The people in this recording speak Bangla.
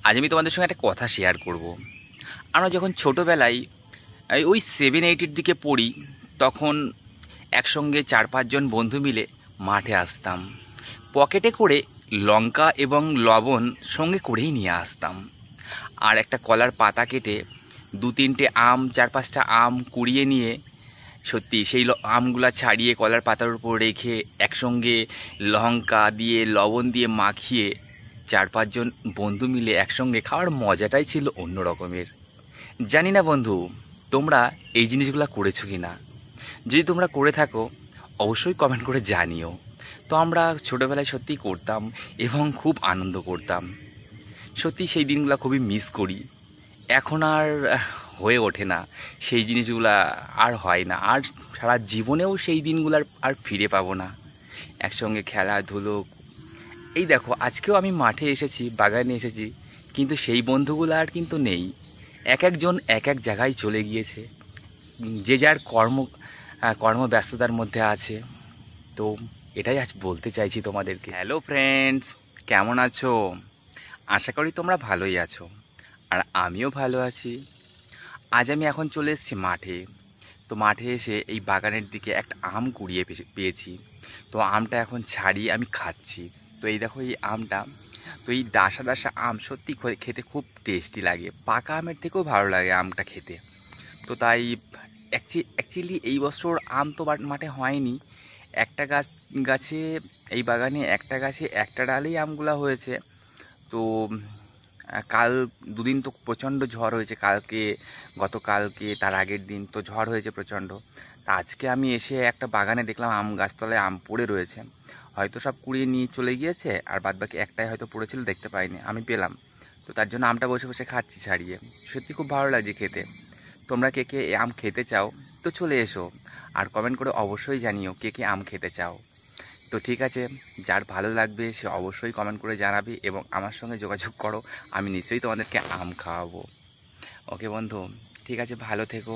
আজ আমি তোমাদের সঙ্গে একটা কথা শেয়ার করব। আমরা যখন ছোটোবেলায় ওই 7-8-এর দিকে পড়ি, তখন একসঙ্গে 4-5 জন বন্ধু মিলে মাঠে আসতাম। পকেটে করে লঙ্কা এবং লবণ সঙ্গে করেই নিয়ে আসতাম। আর একটা কলার পাতা কেটে 2-3টে আম, 4-5টা আম কুড়িয়ে নিয়ে সত্যি সেই আমগুলা ছাড়িয়ে কলার পাতার উপর রেখে একসঙ্গে লঙ্কা দিয়ে লবণ দিয়ে মাখিয়ে 4-5 জন বন্ধু মিলে একসঙ্গে খাওয়ার মজাটাই ছিল অন্য রকমের। জানি না বন্ধু, তোমরা এই জিনিসগুলো করেছো কি না? যদি তোমরা করে থাকো অবশ্যই কমেন্ট করে জানিও। তো আমরা ছোটোবেলায় সত্যিই করতাম এবং খুব আনন্দ করতাম। সত্যি সেই দিনগুলো খুবই মিস করি। এখন আর হয়ে ওঠে না, সেই জিনিসগুলা আর হয় না, আর সারা জীবনেও সেই দিনগুলো আর ফিরে পাবো না। একসঙ্গে খেলাধুলো, এই দেখো আজকেও আমি মাঠে এসেছি, বাগানে এসেছি, কিন্তু সেই বন্ধুগুলো আর কিন্তু নেই। এক একজন এক এক জায়গায় চলে গিয়েছে, যে যার কর্মব্যস্ততার মধ্যে আছে। তো এটাই আজ বলতে চাইছি তোমাদেরকে। হ্যালো ফ্রেন্ডস, কেমন আছো? আশা করি তোমরা ভালোই আছো, আর আমিও ভালো আছি। আজ আমি এখন চলে এসেছি মাঠে। তো মাঠে এসে এই বাগানের দিকে একটা আম কুড়িয়ে পেয়েছি। তো আমটা এখন ছাড়িয়ে আমি খাচ্ছি। তো এই দেখো এই আমটা, তো এই ডাসা ডাসা আম সত্যি খেতে খুব টেস্টি লাগে, পাকা আমের থেকেও ভালো লাগে আমটা খেতে। তো তাই অ্যাকচুয়ালি এই বছর আম তো মাঠে হয়নি। একটা গাছে, এই বাগানে একটা গাছে একটা ডালেই আমগুলা হয়েছে। তো কাল 2 দিন তো প্রচণ্ড ঝড় হয়েছে, গতকালকে তার আগের দিন তো ঝড় হয়েছে প্রচণ্ড। তা আজকে আমি এসে একটা বাগানে দেখলাম আম গাছতলায় আম পড়ে রয়েছে। হয়তো সব কুড়িয়ে নিয়ে চলে গিয়েছে, আর বাদবাকি একটাই হয়তো পড়েছিল, দেখতে পাইনি, আমি পেলাম। তো তার জন্য আমটা বসে বসে খাচ্ছি ছাড়িয়ে। সত্যি খুব ভালো লাগছে খেতে। তোমরা কে কে আম খেতে চাও তো চলে এসো, আর কমেন্ট করে অবশ্যই জানিও কে কে আম খেতে চাও। তো ঠিক আছে, যার ভালো লাগবে সে অবশ্যই কমেন্ট করে জানাবে এবং আমার সঙ্গে যোগাযোগ করো, আমি নিশ্চয়ই তোমাদেরকে আম খাওয়াবো। ওকে বন্ধু, ঠিক আছে, ভালো থেকো।